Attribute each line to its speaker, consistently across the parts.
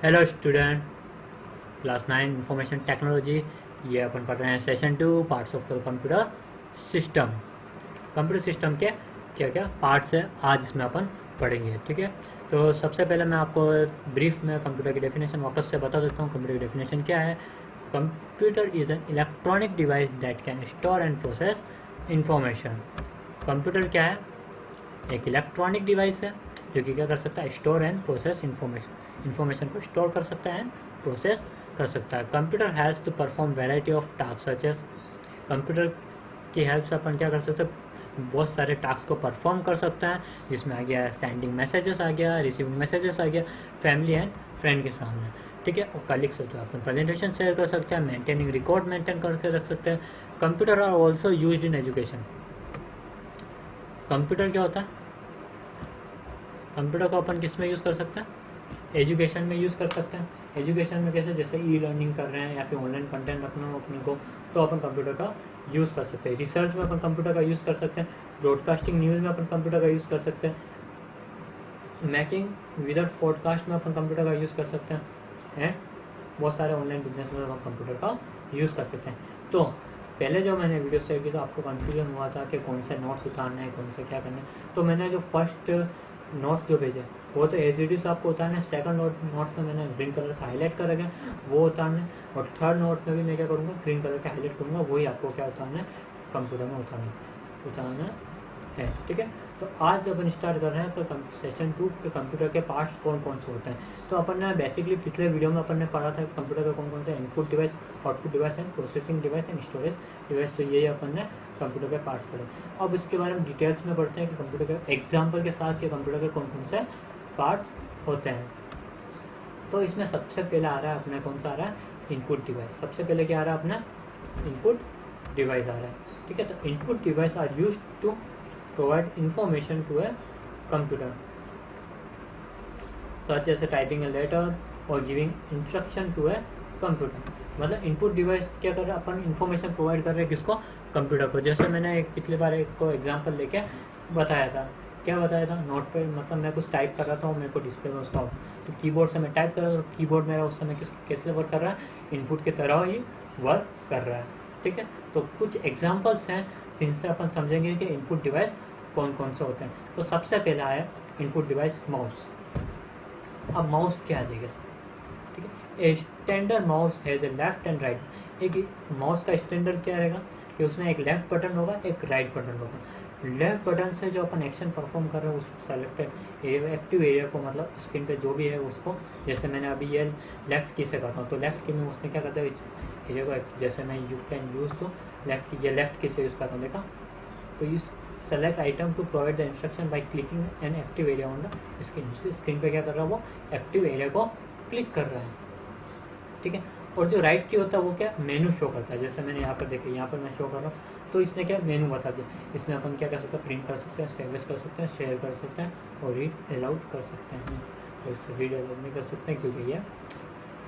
Speaker 1: Hello student, class 9 information technology. ये अपन पढ़ रहे हैं session 2 parts of computer system. Computer system के क्या क्या पार्ट्स है आज इसमें अपन पढ़ेंगे। ठीक है, तो सबसे पहले मैं आपको ब्रीफ में कंप्यूटर की डेफिनेशन वापस से बता देता हूँ। कंप्यूटर की डेफिनेशन क्या है? Computer is an electronic device that can store and process information. Computer क्या है? एक इलेक्ट्रॉनिक डिवाइस है जो कि क्या कर सकता है? स्टोर एंड प्रोसेस इंफॉर्मेशन को स्टोर कर सकता है एंड प्रोसेस कर सकता है। Computer has to perform variety of task such as. Computer की हेल्प से अपन क्या कर सकते हैं? बहुत सारे टास्क को परफॉर्म कर सकते हैं, जिसमें आ गया सेंडिंग मैसेजेस, आ गया रिसीविंग मैसेजेस, आ गया फैमिली एंड फ्रेंड के सामने। ठीक है, और कलीग से जो अपन प्रेजेंटेशन शेयर कर सकते हैं, मेंटेनिंग रिकॉर्ड मेंटेन करके रख सकते हैं। Computer are also use in education. Computer क्या होता है? कंप्यूटर को अपन किस में यूज़ कर सकते हैं? एजुकेशन में यूज़ कर सकते हैं। एजुकेशन में कैसे? जैसे ई लर्निंग कर रहे हैं या फिर ऑनलाइन कंटेंट रखना हो अपने को, तो अपन कंप्यूटर का यूज़ कर सकते हैं। रिसर्च में अपन कंप्यूटर का यूज़ कर सकते हैं। ब्रॉडकास्टिंग न्यूज़ में अपन कंप्यूटर का यूज़ कर सकते हैं। मेकिंग विदाउट पॉडकास्ट में अपन कंप्यूटर का यूज़ कर सकते हैं। एंड बहुत सारे ऑनलाइन बिजनेस में अपन कंप्यूटर का यूज़ कर सकते हैं। तो पहले जो मैंने वीडियो शेयर की तो आपको कन्फ्यूजन हुआ था कि कौन से नोट्स उतारने हैं, कौन से क्या करना है। तो मैंने जो फर्स्ट नोट्स जो भेजे वो तो एज इट इज आपको उतारना है। सेकंड नोट्स में मैंने ग्रीन कलर से हाईलाइट कर रखे वो उतारना है। और थर्ड नोट्स में भी मैं क्या करूँगा? ग्रीन कलर के हाईलाइट करूँगा, वही आपको क्या उतारना है? कंप्यूटर में उतारना है। ठीक है, तो आज अपन स्टार्ट कर रहे हैं। तो सेशन 2 के कंप्यूटर के पार्ट्स कौन कौन से होते हैं। तो अपन ने बेसिकली पिछले वीडियो में अपन ने पढ़ा था कि कंप्यूटर का कौन कौन से input device, output device and processing device and storage device. तो ये अपन ने कंप्यूटर के पार्ट्स पढ़े। अब इसके बारे में डिटेल्स में पढ़ते हैं कि कंप्यूटर के एग्जाम्पल के साथ कि कंप्यूटर के कौन कौन से पार्ट्स होते हैं। तो इसमें सबसे पहले आ रहा है अपना कौन सा आ रहा है? Input device. सबसे पहले क्या आ रहा है अपना? इनपुट डिवाइस आ रहा है। ठीक है, तो input device are use to provide information to a computer such as typing a letter और giving instruction to a computer. मतलब इनपुट डिवाइस क्या कर रहा है? अपन इंफॉर्मेशन प्रोवाइड कर रहे हैं किसको? कंप्यूटर को। जैसे मैंने एक पिछली बार एक को एग्जांपल लेके बताया था। क्या बताया था? नोट पे मतलब मैं कुछ टाइप कर रहा था और मेरे को डिस्प्ले में उसका तो कीबोर्ड से मैं टाइप कर रहा था। कीबोर्ड मेरा उस समय कैसे वर्क कर रहा है? इनपुट की तरह ही वर्क कर रहा है। ठीक है, तो कुछ एग्जाम्पल्स हैं जिनसे अपन समझेंगे कि इनपुट डिवाइस कौन कौन से होते हैं। तो सबसे पहला है इनपुट डिवाइस माउस। अब माउस क्या देगा? ठीक है, a standard mouse has a left and right. एक माउस का स्टैंडर्ड क्या रहेगा कि उसमें एक लेफ्ट बटन होगा, एक राइट बटन होगा। लेफ्ट बटन से जो अपन एक्शन परफॉर्म कर रहे हैं उस सेलेक्टेड एक्टिव एरिया को, मतलब स्क्रीन पे जो भी है उसको, जैसे मैंने अभी ये लेफ्ट की से करता हूँ तो लेफ्ट की में उसने क्या करता है? इस एरिया को जैसे मैं यू कैन यूज़ तो लेफ्ट की, ये लेफ्ट की से यूज़ करता हूँ, देखा? तो इस select item to provide the instruction by clicking an active area on the screen. Screen पे क्या कर रहा है? वो एक्टिव एरिया को क्लिक कर रहा है। ठीक है, और जो राइट की होता है वो क्या? मेनू शो करता है। जैसे मैंने यहाँ पर देखा, यहाँ पर मैं शो कर रहा हूँ तो इसने क्या मेनू बता दिया। इसमें अपन क्या कर सकते हैं? प्रिंट कर सकते हैं, सेव कर सकते हैं, शेयर कर सकते हैं और रीड अलाउड कर सकते हैं। और इससे रीड अलाउड नहीं कर सकते हैं क्योंकि ये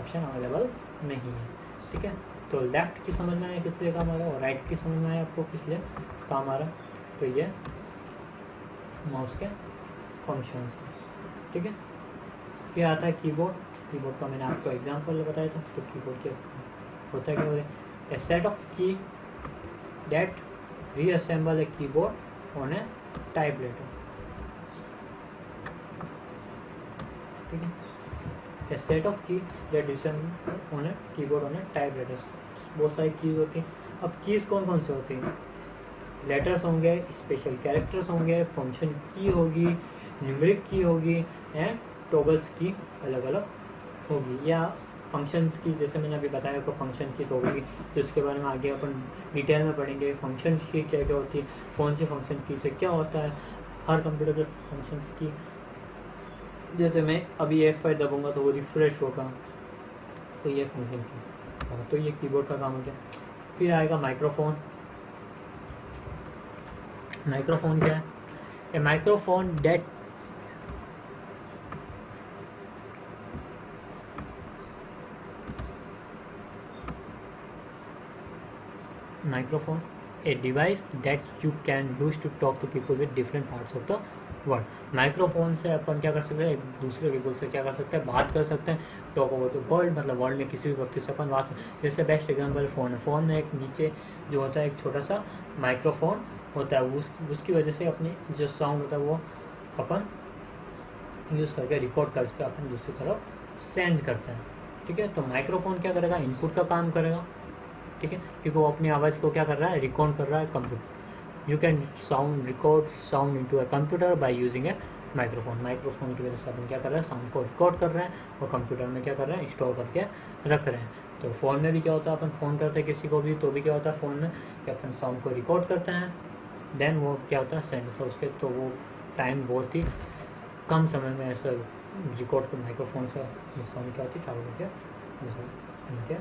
Speaker 1: ऑप्शन अवेलेबल नहीं है। ठीक है, तो लेफ्ट की समझ में आया किस लिए काम आ रहा है और राइट की समझ में आया आपको किस लिए काम आ रहा है। तो ये माउस के फंक्शन। ठीक है, फिर आता है कीबोर्ड। कीबोर्ड का मैंने आपको एग्जांपल बताया था। तो कीबोर्ड क्या होता है? क्या होता है? ए सेट ऑफ की that reassemble a keyboard on A typewriter. ठीक है, ए सेट ऑफ की that reassemble on a keyboard on A typewriter. बहुत सारी कीज होती हैं। अब कीज कौन कौन से होती हैं? लेटर्स होंगे, स्पेशल कैरेक्टर्स होंगे, फंक्शन की होगी, न्यूमेरिक की होगी एंड टॉगल्स की अलग अलग होगी। या फंक्शंस की, जैसे मैंने अभी बताया आपको फंक्शन की तो होगी, तो इसके बारे में आगे अपन डिटेल में पढ़ेंगे। फंक्शन की क्या क्या होती है, कौन सी फंक्शन की से क्या होता है, हर कंप्यूटर के फंक्शंस की। जैसे मैं अभी F5 दबाऊंगा तो वो रिफ्रेश होगा, तो ये फंक्शन की। हाँ, तो ये कीबोर्ड का काम हो गया। फिर आएगा माइक्रोफोन। माइक्रोफोन क्या है? A microphone that microphone, a device that you can use to talk to people with different parts of the word. Microphone से अपन क्या कर सकते हैं, एक दूसरे पीपल से क्या कर सकते हैं, बात कर सकते हैं, टॉक ओवर द वर्ल्ड, मतलब वर्ल्ड में किसी भी व्यक्ति से अपन बात। जैसे बेस्ट एग्जांपल फ़ोन है। फ़ोन में एक नीचे जो होता है एक छोटा सा माइक्रोफोन होता है, उसकी वजह से अपनी जो साउंड होता है वो अपन यूज़ करके रिकॉर्ड करके अपन दूसरी तरफ सेंड करते हैं। ठीक है, तो माइक्रोफोन क्या करेगा, इनपुट का काम करेगा। ठीक है, क्योंकि वो अपनी आवाज़ को क्या कर रहा है, रिकॉर्ड कर रहा है computer. You can record sound into a computer by using A microphone. Microphone की वजह से अपन क्या कर रहे हैं, साउंड को रिकॉर्ड कर रहे हैं और कंप्यूटर में क्या कर रहे हैं, स्टोर करके रख रहे हैं। तो फ़ोन में भी क्या होता है, अपन फ़ोन करते हैं किसी को भी, तो भी क्या होता है फ़ोन में कि अपन साउंड को रिकॉर्ड करते हैं, देन वो क्या होता है सेंड होता है उसके। तो वो टाइम बहुत ही कम समय में ऐसा रिकॉर्ड कर माइक्रोफोन से साउंड क्या होती है, चालू करके उनके।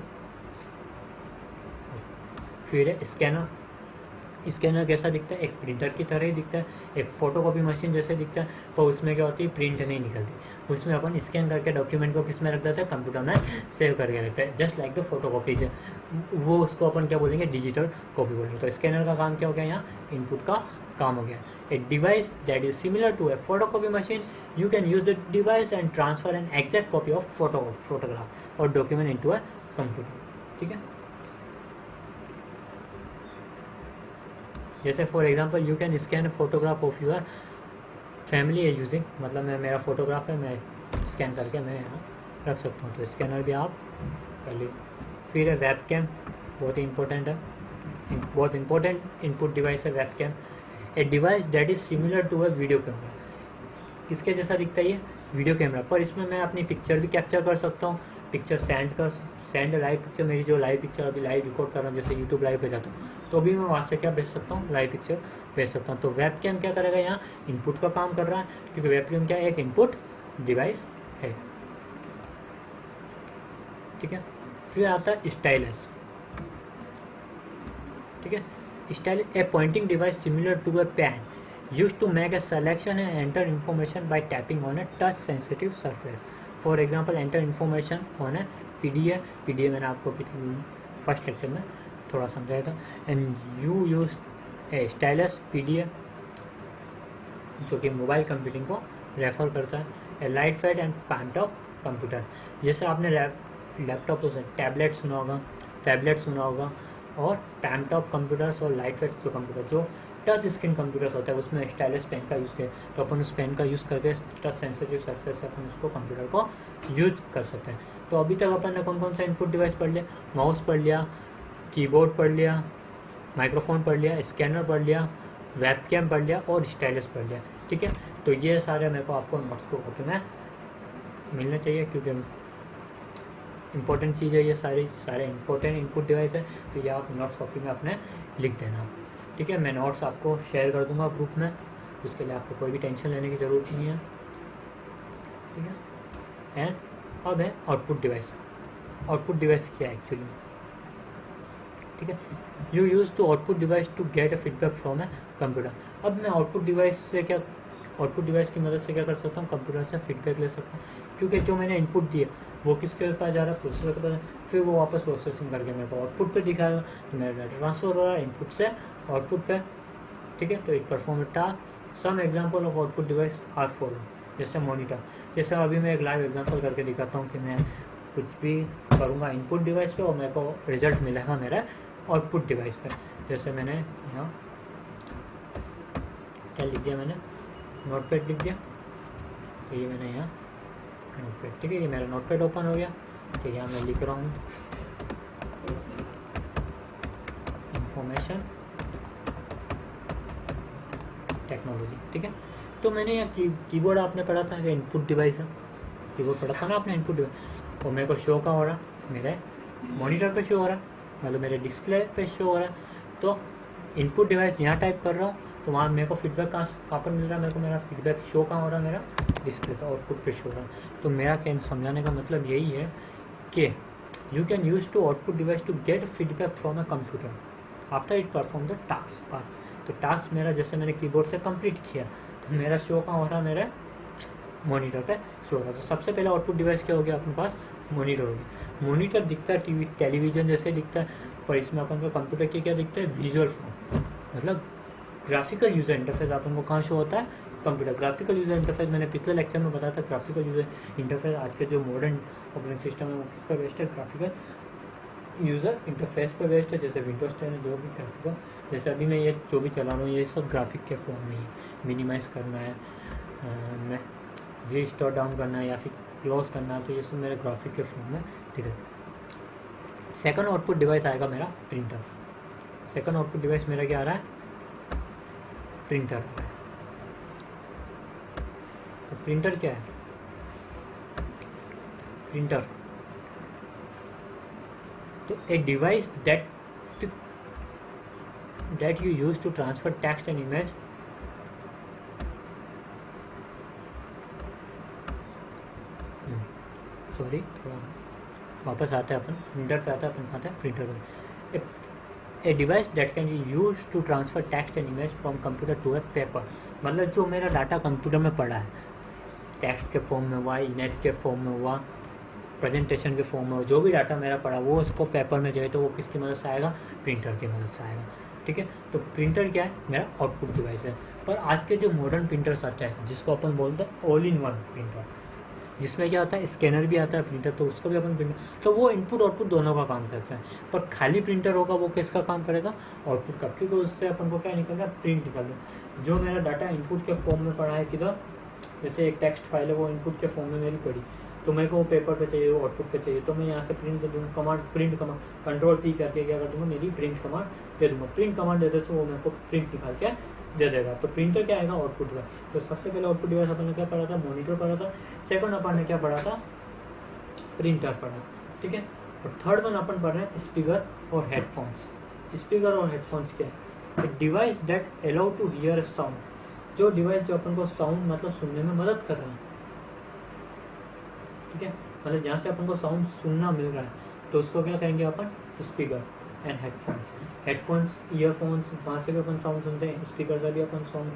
Speaker 1: फिर है स्कैनर। स्कैनर कैसा दिखता है, एक प्रिंटर की तरह ही दिखता है, एक फ़ोटोकॉपी मशीन जैसे दिखता है, पर उसमें क्या होती है, प्रिंट नहीं निकलती। उसमें अपन स्कैन करके डॉक्यूमेंट को किस में रख देते हैं, कंप्यूटर में सेव करके रखते हैं, जस्ट लाइक द फोटोकॉपी। वो उसको अपन क्या बोलेंगे, डिजिटल कॉपी बोलेंगे। तो स्कैनर का काम क्या हो गया, यहाँ इनपुट का काम हो गया। A device that is similar to a photocopy machine, you can use the device and transfer an exact copy of photograph और डॉक्यूमेंट इनटू ए कंप्यूटर। ठीक है, जैसे for example you can scan photograph of your family using, मतलब मैं मेरा photograph है, मैं scan करके मैं यहाँ रख सकता हूँ। तो स्कैनर भी आप कर लीजिए। फिर है वेब कैम, बहुत ही इंपॉर्टेंट है, बहुत इंपॉर्टेंट इनपुट डिवाइस है web cam. A device that is similar to a video camera. किसके जैसा दिखता है ये, वीडियो कैमरा, पर इसमें मैं अपनी पिक्चर भी कैप्चर कर सकता हूँ, पिक्चर सेंड लाइव पिक्चर, मेरी जो लाइव पिक्चर अभी लाइव रिकॉर्ड कर रहा हूँ, जैसे यूट्यूब लाइव पे जाता हूँ, तो भी मैं वहाँ से क्या भेज सकता हूँ, लाइव पिक्चर भेज सकता हूँ। तो वेब कैम क्या करेगा, यहाँ इनपुट का काम कर रहा है, क्योंकि वेब कैम क्या है, एक इनपुट डिवाइस है। ठीक है, फिर आता है स्टाइलस। ठीक है, style a pointing device similar to a pen used to make a selection and enter information by tapping on a touch sensitive surface. For example, enter information on a PDA मैंने आपको first lecture में थोड़ा समझाया था। And you use A stylus PDA जो कि mobile computing को refer करता है। ए लाइट वेट एंड पैंटॉप कंप्यूटर, जैसे आपने लैपटॉप टैबलेट सुना होगा और पैंटॉप कंप्यूटर्स और लाइट वेट जो कंप्यूटर जो टच स्क्रीन कंप्यूटर्स होता है उसमें स्टाइलस पेन का यूज़ किया, तो अपन उस पेन का यूज़ करके टच सेंसिटिव सरफेस से अपन उसको कंप्यूटर को यूज कर सकते हैं। तो अभी तक अपन ने कौन कौन सा इनपुट डिवाइस पढ़ लिया, माउस पढ़ लिया, कीबोर्ड पढ़ लिया, माइक्रोफोन पढ़ लिया, स्कैनर पढ़ लिया, वेबकैम पढ़ लिया और स्टाइलस पढ़ लिया। ठीक है, तो ये सारे मेरे को आपको नोट्स को कॉपी में मिलना चाहिए, क्योंकि इंपॉर्टेंट चीज़ है ये सारे इंपॉर्टेंट इनपुट डिवाइस है, तो ये आप नोट्स कॉपी में अपने लिख देना। ठीक है, मैं नोट्स आपको शेयर कर दूंगा ग्रुप में, उसके लिए आपको कोई भी टेंशन लेने की ज़रूरत नहीं है। ठीक है, एंड अब है आउटपुट डिवाइस। आउटपुट डिवाइस क्या है एक्चुअली, ठीक है, you use to output device to get a feedback from a computer. अब मैं आउटपुट डिवाइस की मदद से क्या कर सकता हूँ, कंप्यूटर से फीडबैक ले सकता हूँ, क्योंकि जो मैंने इनपुट दिया वो किसके पास जा रहा है, प्रोसेसर के पास, फिर वो वापस प्रोसेसिंग करके मेरे को आउटपुट पे दिखाएगा, तो मेरा डाटा ट्रांसफर हो रहा है इनपुट से आउटपुट पे। ठीक है, तो एक perform task. Some example of output device are follow, जैसे मॉनिटर, जैसे अभी मैं एक लाइव एग्जांपल करके दिखाता हूँ कि मैं कुछ भी करूँगा इनपुट डिवाइस पे और मेरे को रिजल्ट मिलेगा मेरा आउटपुट डिवाइस पे। जैसे मैंने यहाँ क्या लिख दिया, मैंने नोटपैड लिख दिया, तो ये मैंने यहाँ नोटपैड, ठीक है, ये मेरा नोटपैड ओपन हो गया। ठीक है, यहाँ मैं लिख रहा हूँ इंफॉर्मेशन टेक्नोलॉजी। ठीक है, तो मैंने यहाँ कीबोर्ड आपने पढ़ा था कि इनपुट डिवाइस है, कीबोर्ड पढ़ा था ना आपने, इनपुट डिवाइस, और मेरे को शो कहाँ हो रहा, मेरे मॉनिटर पे शो हो रहा, मतलब मेरे डिस्प्ले पे शो हो रहा है। तो इनपुट डिवाइस यहाँ टाइप कर रहा हूँ, तो वहाँ मेरे को फीडबैक कहाँ पर मिल रहा है, मेरे को मेरा फीडबैक शो कहाँ हो रहा है, मेरा डिस्प्ले पे आउटपुट पे शो हो रहा है। तो मेरा क्या समझाने का मतलब यही है कि you can use to output device to get feedback from a computer after it perform the task part. तो टास्क मेरा जैसे मैंने कीबोर्ड से कंप्लीट किया, तो मेरा शो कहाँ हो रहा है, मेरे मॉनिटर पे शो हो रहा है। तो सबसे पहले आउटपुट डिवाइस क्या हो गया अपने पास, मॉनिटर हो गया। मॉनिटर दिखता है टेलीविजन जैसे दिखता है, पर इसमें अपन को कंप्यूटर के क्या दिखता है, विजुअल फॉर्म, मतलब ग्राफिकल यूजर इंटरफेस अपन को कहाँ शो होता है, कंप्यूटर। ग्राफिकल यूज़र इंटरफेस मैंने पिछले लेक्चर में बताया था। ग्राफिकल यूज़र इंटरफेस आज के जो मॉडर्न ऑपरेटिंग सिस्टम है वो किस पर बेस्ड है, ग्राफिकल यूज़र इंटरफेस पर बेस्ड है। जैसे विंडोज 10 है, जो भी ग्राफिकल, जैसे अभी मैं ये जो भी चला रहा हूँ ये सब ग्राफिक के फॉर्म में ही, मिनिमाइज़ करना है, मैं रीस्टोर डाउन करना है या फिर क्लोज करना है, तो ये सब मेरे ग्राफिक के फॉर्म में ठीक है। सेकंड आउटपुट डिवाइस आएगा मेरा प्रिंटर। सेकंड आउटपुट डिवाइस मेरा क्या आ रहा है, प्रिंटर। तो प्रिंटर क्या है, प्रिंटर तो a device that you use to transfer text and image sorry थोड़ा वापस आते हैं अपन प्रिंटर पे आता है, अपन आते हैं प्रिंटर पे। A device that can be use to transfer text and image from computer to a paper. मतलब जो मेरा डाटा कंप्यूटर में पड़ा है, टेक्स्ट के फॉर्म में हुआ, इमेज के फॉर्म में हुआ, प्रेजेंटेशन के फॉर्म में, जो भी डाटा मेरा पड़ा वो उसको पेपर में जाए तो वो किसकी मदद से आएगा, प्रिंटर की मदद से आएगा। ठीक है, तो प्रिंटर क्या है, मेरा आउटपुट डिवाइस है। पर आज के जो मॉडर्न प्रिंटर्स आते हैं जिसको अपन बोलते हैं ऑल इन वन प्रिंटर, जिसमें क्या होता है स्कैनर भी आता है प्रिंटर, तो उसको भी अपन प्रिंटर, तो वो इनपुट आउटपुट दोनों का काम करता है। पर खाली प्रिंटर होगा वो किसका काम करेगा, आउटपुट का, क्योंकि उससे अपन को क्या निकल रहा है, प्रिंट निकल रहा है। जो मेरा डाटा इनपुट के फॉर्म में पड़ा है किधर, जैसे एक टेक्स्ट फाइल है वो इनपुट के फॉर्म में मेरी पड़ी, तो मेरे को वो पेपर पे चाहिए, वो आउटपुट पे चाहिए, तो मैं यहाँ से प्रिंट कर दूँगा, command print command control P करके क्या कर दूँगा, मेरी प्रिंट कमांड दे दूँगा। प्रिंट कमांड देते से वो मेरे को प्रिंट निकाल के दे देगा। तो प्रिंटर क्या आएगा, आउटपुट का। तो सबसे पहले आउटपुट डिवाइस अपन ने क्या पढ़ा था, मॉनिटर पढ़ा था। सेकंड अपन ने क्या पढ़ा था, प्रिंटर पढ़ा। ठीक है, और थर्ड वन अपन पढ़ रहे हैं स्पीकर और हेडफोन्स। स्पीकर और हेडफोन्स क्या है, device that allow to hear sound, जो डिवाइस जो अपन को साउंड मतलब सुनने में मदद कर रहा है। ठीक है, मतलब जहाँ से अपन को साउंड सुनना मिल रहा है तो उसको क्या कहेंगे अपन, speaker and headphones. Headphones earphones, वहाँ से भी अपन साउंड सुनते हैं, स्पीकर से भी अपन साउंड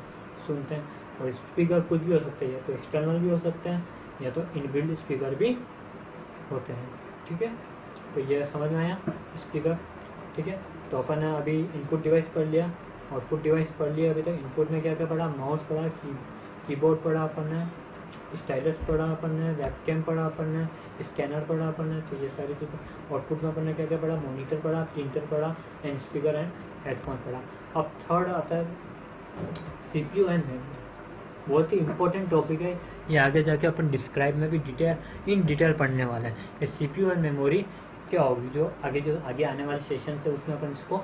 Speaker 1: सुनते हैं। और स्पीकर कुछ भी हो सकते हैं, या तो एक्सटर्नल भी हो सकते हैं या तो इनबिल्ट स्पीकर भी होते हैं। ठीक है, तो ये समझ में आया स्पीकर। ठीक है, तो अपन ने अभी इनपुट डिवाइस पढ़ लिया, आउटपुट डिवाइस पढ़ लिया। अभी तक इनपुट में क्या क्या पढ़ा, माउस पढ़ा, कीबोर्ड पढ़ा अपन ने, स्टाइलस पढ़ा अपन ने, वेबकैम पढ़ा अपन ने, स्कैनर पढ़ा अपन ने। तो ये सारी चीज़ें। आउटपुट में अपन ने क्या क्या पढ़ा, मॉनिटर पढ़ा, प्रिंटर पढ़ा एंड स्पीकर एंड हेडफोन पढ़ा। अब थर्ड आता है CPU एंड मेमोरी। बहुत ही इंपॉर्टेंट टॉपिक है ये, आगे जाके अपन डिस्क्राइब में भी इन डिटेल पढ़ने वाला है। ये CPU एंड मेमोरी क्या होगी, जो आगे आने वाले सेशन है उसमें अपन इसको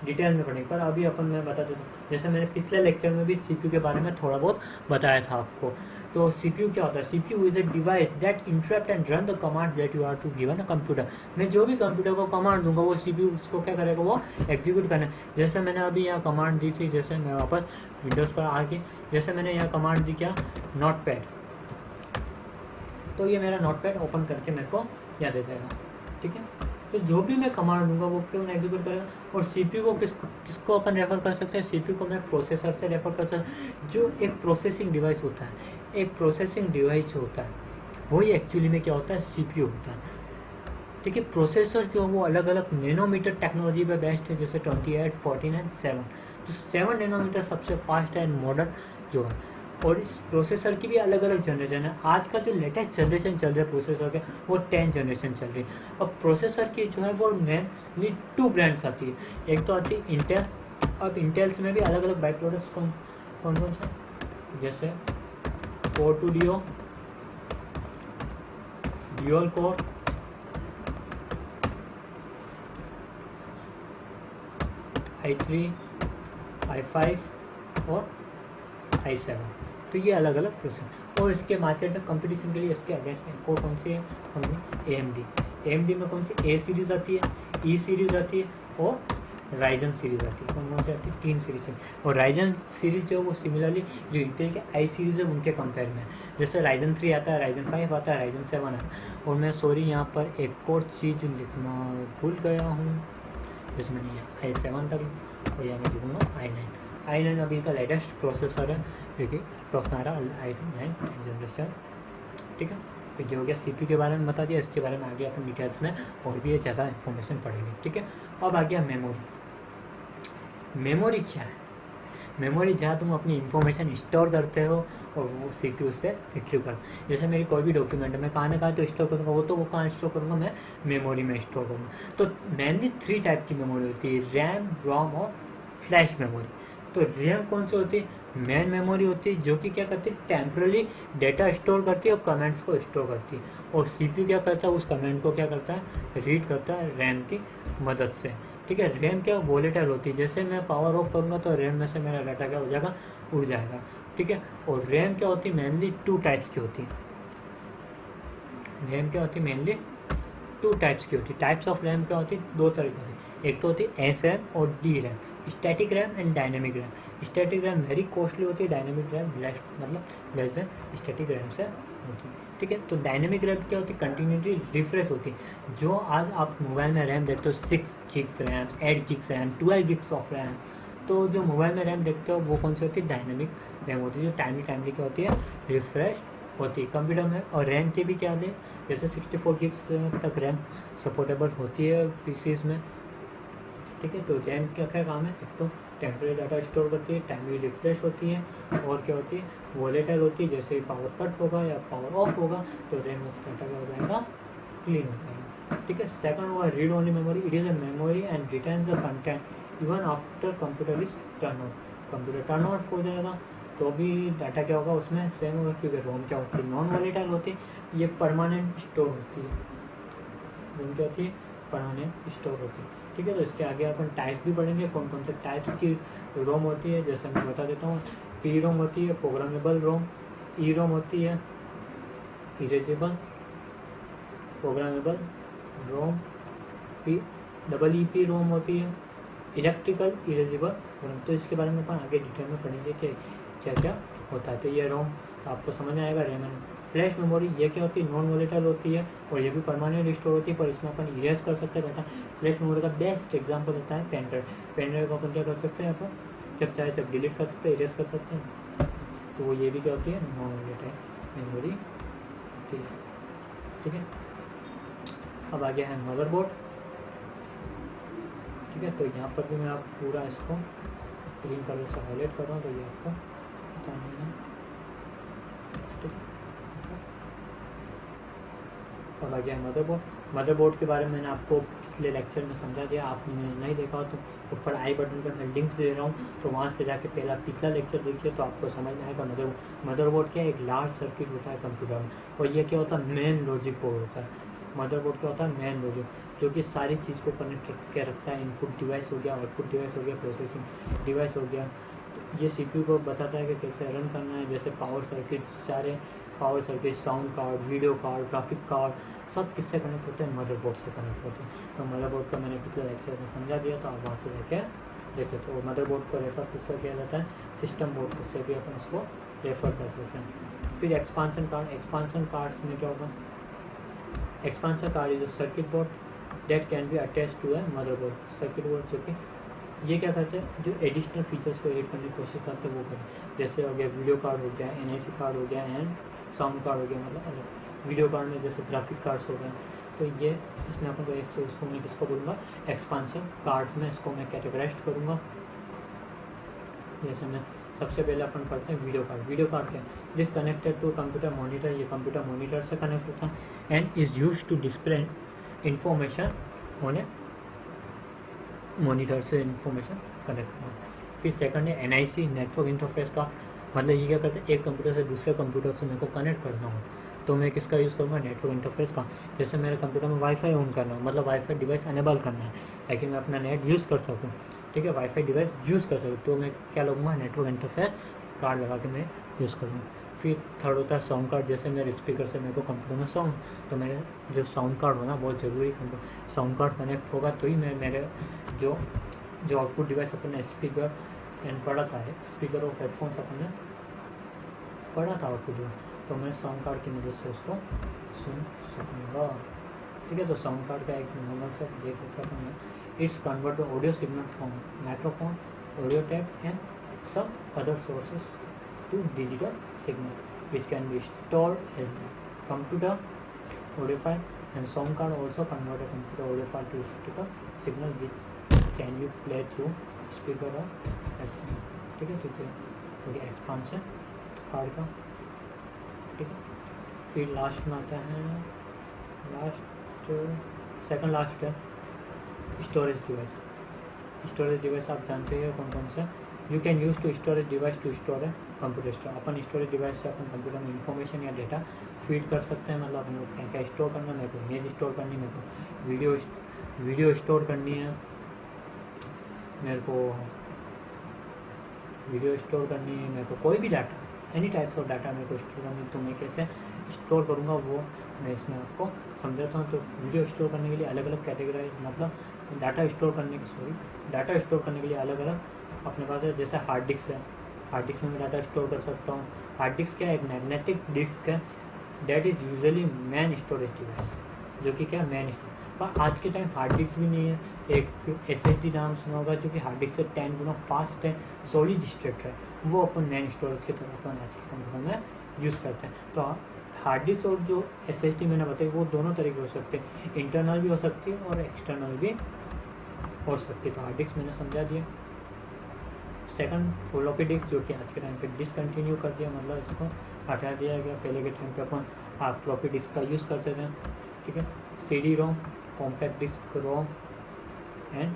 Speaker 1: डिटेल में पढ़ेंगे। पर अभी अपन मैं बता देता हूँ, जैसे मैंने पिछले लेक्चर में भी CPU के बारे में थोड़ा बहुत बताया था आपको। तो CPU क्या होता है, CPU is a device that interpret and run the command that you are to given a computer. मैं जो भी कंप्यूटर को कमांड दूंगा वो CPU उसको क्या करेगा, वो एग्जीक्यूट करना है। जैसे मैंने अभी यहाँ कमांड दी थी, जैसे मैं वापस विंडोज़ पर आके जैसे मैंने यहाँ कमांड दी क्या, नोटपैड, तो ये मेरा नोटपैड ओपन करके मेरे को यहाँ दे देगा। ठीक है, तो जो भी मैं कमांड दूंगा वो क्यों एग्जीक्यूट करेगा। और CPU को किसको अपन रेफर कर सकते हैं, CPU को मैं प्रोसेसर से रेफर कर सकता हूँ। जो एक प्रोसेसिंग डिवाइस होता है, एक प्रोसेसिंग डिवाइस होता है वही एक्चुअली में क्या होता है, CPU होता है। ठीक है, प्रोसेसर जो वो अलग अलग नैनोमीटर टेक्नोलॉजी पे बेस्ड है, जैसे 28, 14 एंड 7। तो 7 नैनोमीटर सबसे फास्ट एंड मॉडर्न जो है। और इस प्रोसेसर की भी अलग अलग जनरेशन है। आज का जो लेटेस्ट जनरेशन चल रहा है प्रोसेसर के, वो 10 जनरेशन चल रही है। अब प्रोसेसर की जो है वो मेनली 2 ब्रांड्स आती है। एक तो आती है इंटेल। अब इंटेल्स में भी अलग अलग बाई प्रोडक्ट्स कौन कौन से, जैसे core 2 deo, dual core, i3, i5 और i7। तो ये अलग अलग प्रोसेसर। और इसके मार्केट में कंपटीशन के लिए इसके अगेंस्ट को कौन सी है कंपनी, AMD में कौन सी A सीरीज़ आती है, E सीरीज़ आती है और राइजन सीरीज़ आती है। कौन सी आती है, 3 सीरीज है। और राइजन सीरीज जो है वो सिमिलरली जो इंटेल के i सीरीज़ है उनके कंपेयर में, जैसे राइजन 3 आता है, राइजन 5 आता है, राइजन 7 आता है। और मैं सॉरी यहाँ पर एक और चीज़ लिखना भूल गया हूँ, जैसे मैंने यहाँ i7 तक और यहाँ मैं लिखूँगा i9 अभी का लेटेस्ट प्रोसेसर है, क्योंकि हमारा i9 जनरेशन। ठीक है, तो जो हो गया CPU के बारे में बता दिया। इसके बारे में आगे अपन डिटेल्स में और भी ज़्यादा इन्फॉर्मेशन पढ़ेंगे। ठीक है, अब आ गया मेमोरी। मेमोरी क्या है, मेमोरी जहाँ तुम अपनी इंफॉर्मेशन स्टोर करते हो और वो CPU से रिट्रीव कर। जैसे मेरी कोई भी डॉक्यूमेंट है मैं कहाँ ना कहाँ तो स्टोर करूँगा, वो कहाँ स्टोर करूँगा, मैं मेमोरी में स्टोर करूँगा। तो मेनली 3 टाइप की मेमोरी होती है, रैम, रोम और फ्लैश मेमोरी। तो रैम कौन सी होती है? मेन मेमोरी होती है जो कि क्या करती है, टेम्पररी डेटा स्टोर करती है और कमेंट्स को स्टोर करती है। और CPU क्या करता है, उस कमेंट को क्या करता है, रीड करता है रैम की मदद से। ठीक है, रैम क्या वोलेटाइल होती है, जैसे मैं पावर ऑफ करूँगा तो रैम में से मेरा डाटा क्या हो जाएगा, उड़ जाएगा। ठीक है, और रैम क्या होती है, मेनली 2 टाइप्स की होती है। रैम क्या होती है, मेनली 2 टाइप्स की होती है। टाइप्स ऑफ रैम क्या होती है, 2 तरह की होती है। एक तो होती है SRAM और DRAM, static RAM and dynamic RAM. Static RAM very costly होती है, dynamic RAM less than static RAM से होती है। ठीक है, तो डायनेमिक रैम क्या होती है, कंटिन्यूटी रिफ्रेश होती है। जो आज आप मोबाइल में रैम देखते हो 6 GB RAM, 8 GB RAM, 12 GB of RAM, तो जो मोबाइल में रैम देखते हो वो कौन सी होती है, डायनेमिक रैम होती है, जो टाइमली क्या होती है, रिफ्रेश होती है कंप्यूटर में। और रैम की भी क्या है, जैसे 64 GB तक रैम सपोर्टेबल होती है पीसीज में। ठीक है, तो रैम क्या क्या काम है, एक तो टेम्परेरी डाटा स्टोर करती है, टाइमली रिफ्रेश होती है, और क्या होती है, वोलेटाइल होती है। जैसे पावर कट होगा या पावर ऑफ होगा तो रैम में से डाटा क्या हो जाएगा, क्लीन हो जाएगा। ठीक है, सेकंड होगा read only memory. It is a memory and retains the content even after computer is turn off. Computer turn off हो जाएगा तो भी डाटा क्या होगा उसमें सेम होगा, क्योंकि रोम क्या होती है, नॉन वोलेटाइल होती है, ये परमानेंट स्टोर होती है। रोम क्या होती है, परमानेंट स्टोर होती है। ठीक है, तो इसके आगे अपन टाइप भी पढ़ेंगे, कौन कौन से टाइप्स की रोम होती है। जैसे मैं बता देता हूँ, पी रोम होती है, प्रोग्रामेबल रोम। ई रोम होती है, इरेजेबल प्रोग्रामेबल रोम। EEP रोम होती है, इलेक्ट्रिकल इरेजेबल रोम। तो इसके बारे में अपन आगे डिटेल में पढ़ेंगे कि क्या क्या होता है। तो ये रोम आपको समझ में आएगा। रैम एंड फ्लैश मेमोरी ये क्या होती है, नॉन वोलेटाइल होती है और ये भी परमानेंट स्टोर होती है, पर इसमें अपन इरेज कर सकते हैं डाटा। फ्लैश मेमोरी का बेस्ट एग्जांपल होता है पेन ड्राइव। पेन ड्राइव को अपन क्या कर सकते हैं, अपन जब चाहे जब डिलीट कर सकते हैं, इरेज कर सकते हैं। तो वो ये भी क्या होती है, नॉन वोलेटाइल मेमोरी होती है। ठीक है, अब आ गया है मदरबोर्ड। ठीक है, तो यहाँ पर भी मैं आप पूरा इसको ग्रीन कलर से हाईलाइट कर रहा हूँ, तो ये आपको बताना है। अब आ गया मदरबोर्ड। मदरबोर्ड के बारे में मैंने आपको पिछले लेक्चर में समझा दिया, आपने नहीं देखा हो तो ऊपर आई बटन पर मैं लिंक दे रहा हूँ, तो वहाँ से जाके पहला पिछला लेक्चर देखिए तो आपको समझ में आएगा। मदरबोर्ड क्या, एक लार्ज सर्किट होता है कंप्यूटर में, और ये क्या होता है, मेन लॉजिक बोर्ड होता है। मदरबोर्ड क्या होता है, मेन लॉजिक, जो कि सारी चीज़ को कनेक्ट करके रखता है। इनपुट डिवाइस हो गया, आउटपुट डिवाइस हो गया, प्रोसेसिंग डिवाइस हो गया। ये CPU को बताता है कि कैसे रन करना है। जैसे पावर सर्किट, सारे power circuit, sound card, video card, graphic card, सब किससे कनेक्ट होते हैं, मदरबोर्ड से कनेक्ट होते हैं। तो मदरबोर्ड का मैंने पिछले लेक्चर में समझा दिया, तो आप वहाँ से लेके देखते। तो मदरबोर्ड को रेफर किसको किया जाता है, सिस्टम बोर्ड से भी अपन इसको रेफर कर सकते हैं। फिर एक्सपांसन कार्ड। एक्सपांसन कार्ड्स में क्या होगा, expansion card is a circuit board that can be attach to a motherboard. Circuit board जो कि ये क्या करते हैं, जो एडिशनल फीचर्स को ऐड करने की कोशिश करते हैं वो करें। जैसे हो गया वीडियो कार्ड हो गया, NIC कार्ड हो गया, एंड साउंड कार्ड हो गया। मतलब वीडियो कार्ड में जैसे ग्राफिक कार्ड्स हो गए, तो ये इसमें अपन को इसको मैं किसको बोलूँगा, एक्सपांसन कार्ड्स में इसको मैं कैटेगराइज करूँगा। जैसे मैं सबसे पहले अपन पढ़ते हैं वीडियो कार्ड। वीडियो कार्ड क्या है, this connected to computer monitor. ये कंप्यूटर मॉनिटर से कनेक्ट होता है and is use to display information on a monitor से इंफॉर्मेशन कनेक्ट करना। फिर सेकंड है NIC, नेटवर्क इंटरफेस का। मतलब ये क्या करते हैं, एक कंप्यूटर से दूसरे कंप्यूटर से मेरे को कनेक्ट करना हो तो मैं किसका यूज़ करूँगा, नेटवर्क इंटरफेस का। जैसे मेरे कंप्यूटर में वाईफाई ऑन करना हो, मतलब वाईफाई डिवाइस अनेबल करना है ताकि मैं अपना नेट यूज़ कर सकूँ। ठीक है, वाईफाई डिवाइस यूज़ कर सकूँ, तो मैं क्या लगूँगा, नेटवर्क इंटरफेस कार्ड लगा के मैं यूज़ करूँगा। फिर थर्ड होता है साउंड कार्ड। जैसे मेरे स्पीकर से मेरे को कंप्यूटर में साउंड, तो मेरे जो साउंड कार्ड होना बहुत ज़रूरी। साउंड कार्ड कनेक्ट होगा तो ही मैं मेरे जो आउटपुट डिवाइस अपन ने स्पीकर एंड पढ़ा था, स्पीकर और हेडफोन्स अपन ने पढ़ा था आउटपुट डिवाइस, तो मैं साउंड कार्ड की मदद से उसको सुन सकूँगा। ठीक है, तो साउंड कार्ड का एक नॉर्मल सा देख लेते हैं। It's convert the audio signal from microphone, audio tape and some other sources to digital signal which can be stored as computer audio file, and sound card also convert a computer audio file to electrical signal which can you play through speaker or headphone. ठीक है, ठीक है, हो गया expansion card का, ठीक है। फिर लास्ट में आता है, लास्ट सेकंड लास्ट है स्टोरेज डिवाइस। स्टोरेज डिवाइस आप जानते हैं कौन कौन से, you can use to storage device to store है कंप्यूटर स्टोर। अपन स्टोरेज डिवाइस से अपन कंप्यूटर में इंफॉर्मेशन या डेटा फीड कर सकते हैं, मतलब अपन को क्या क्या स्टोर करना है, मेरे को इमेज स्टोर करनी है, मेरे को वीडियो स्टोर करनी है, मेरे को वीडियो स्टोर करनी है, मेरे को कोई भी data, any types of data मेरे को स्टोर करनी है, तो मैं कैसे स्टोर करूँगा वो मैं इसमें आपको समझाता हूँ। तो वीडियो स्टोर करने के लिए अलग अलग कैटेगराइज, मतलब डाटा स्टोर करने के लिए अलग अलग अपने पास है। जैसे हार्ड डिस्क है, हार्ड डिस्क में मैं डाटा स्टोर कर सकता हूँ। हार्ड डिस्क क्या है, एक मैग्नेटिक डिस्क है, that is usually man storage device, जो कि क्या मैन स्टोर। पर आज के टाइम हार्ड डिस्क भी नहीं है, एक SSD नाम सुना होगा, जो कि हार्ड डिस्क से 10 गुना फास्ट है, सॉलिड स्टेट है, वो अपन मैन स्टोरेज की तरह अपन आज के कंप्यूटर में यूज़ करते हैं। तो हार्ड डिस्क और जो SSD मैंने बताई वो दोनों तरीके हो सकते हैं, इंटरनल भी हो सकती है और एक्सटर्नल भी हो सकती है। तो हार्ड डिस्क मैंने समझा दिया। सेकंड फ्लॉपी डिस्क, जो कि आज के टाइम पे डिसकंटिन्यू कर दिया, मतलब इसको हटा दिया गया। पहले के टाइम पे अपन फ्लॉपी डिस्क का यूज़ करते थे, ठीक है। CD ROM, compact disk ROM and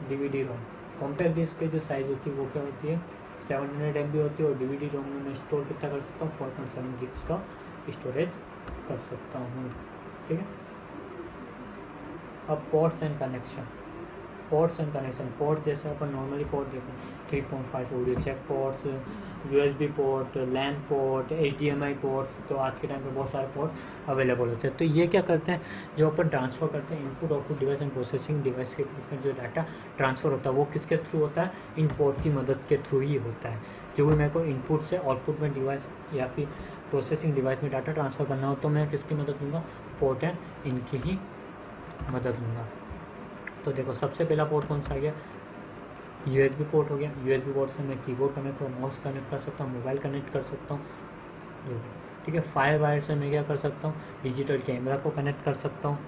Speaker 1: DVD ROM. Compact disk की जो साइज़ होती है वो क्या होती है, 700 MB होती है, और DVD रोम में मैं स्टोर कितना कर सकता हूँ, 4.7 GB का स्टोरेज कर सकता हूँ, ठीक है। अब पोर्ट्स एंड कनेक्शन, पोर्ट जैसे अपन नॉर्मली पोर्ट देखते हैं, 3.5 audio jack ports, USB port, LAN port, HDMI ports. तो आज के टाइम पे बहुत सारे पोर्ट अवेलेबल होते हैं। तो ये क्या करते हैं, जो अपन ट्रांसफ़र करते हैं input output device and processing device के बीच में जो डाटा ट्रांसफ़र होता है वो किसके थ्रू होता है, इन पोर्ट की मदद के थ्रू ही होता है। जो भी मेरे को इनपुट से आउटपुट में डिवाइस या फिर प्रोसेसिंग डिवाइस में डाटा ट्रांसफ़र करना हो तो मैं किसकी मदद लूँगा, पोर्ट एंड इनकी ही मदद लूँगा। तो देखो सबसे पहला पोर्ट कौन सा आ गया, USB पोर्ट हो गया। USB पोर्ट से मैं कीबोर्ड कनेक्ट और माउस कनेक्ट कर सकता हूँ, मोबाइल कनेक्ट कर सकता हूँ, ठीक है। फायर वायर से मैं क्या कर सकता हूँ, डिजिटल कैमरा को कनेक्ट कर सकता हूँ,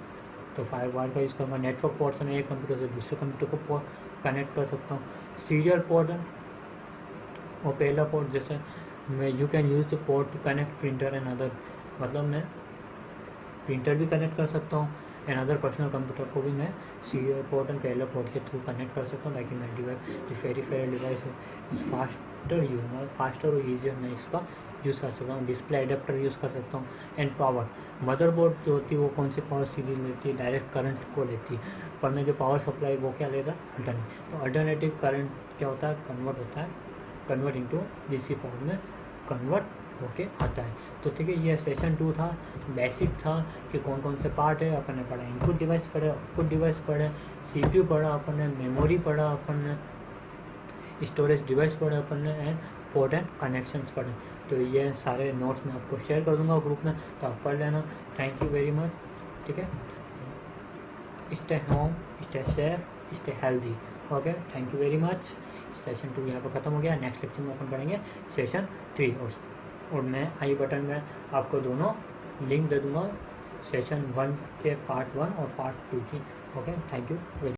Speaker 1: तो फायर वायर का यूज़ करूँगा। नेटवर्क पोर्ट से मैं एक कंप्यूटर से दूसरे कंप्यूटर को कनेक्ट कर सकता हूँ। सीरियल पोर्ट और पहला पोर्ट, जैसे मैं you can use the port to connect printer and other, मतलब मैं प्रिंटर भी कनेक्ट कर सकता हूँ एंड अदर पर्सनल कंप्यूटर को भी मैं serial port and parallel port के थ्रू कनेक्ट कर सकता हूँ, ताकि मेरा डिवाइस पेरिफेरल डिवाइस फास्टर और ईजियर मैं इसका यूज़ कर सकता हूँ। डिस्प्ले एडेप्टर यूज़ कर सकता हूँ एंड पावर। मदरबोर्ड जो होती है वो कौन सी पावर सीरीज लेती है, डायरेक्ट करंट को लेती है, पर मैं जो पावर सप्लाई वो क्या लेता है, अल्टरनेटिव। तो अल्टरनेटिव करंट क्या होता है, कन्वर्ट इनटू DC पावर में कन्वर्ट होके आता है। तो ठीक है, ये सेशन 2 था, बेसिक था कि कौन कौन से पार्ट है। अपन ने पढ़ा इनपुट डिवाइस पढ़े, आउटपुट डिवाइस पढ़े, CPU पढ़ा अपन ने, मेमोरी पढ़ा अपन ने, स्टोरेज डिवाइस पढ़ा अपन ने एंड पोर्ट एंड कनेक्शंस पढ़े। तो ये सारे नोट्स मैं आपको शेयर कर दूंगा ग्रुप में, तो आप पढ़ लेना। थैंक यू वेरी मच, ठीक है। Stay home, stay safe, stay healthy, okay. Thank you very much. Session 2 यहाँ पर ख़त्म हो गया। नेक्स्ट लेक्चर में अपन पढ़ेंगे सेशन 3 और मैं आई बटन में आपको दोनों लिंक दे दूँगा, सेशन 1 के पार्ट 1 और पार्ट 2 की, ओके। Thank you very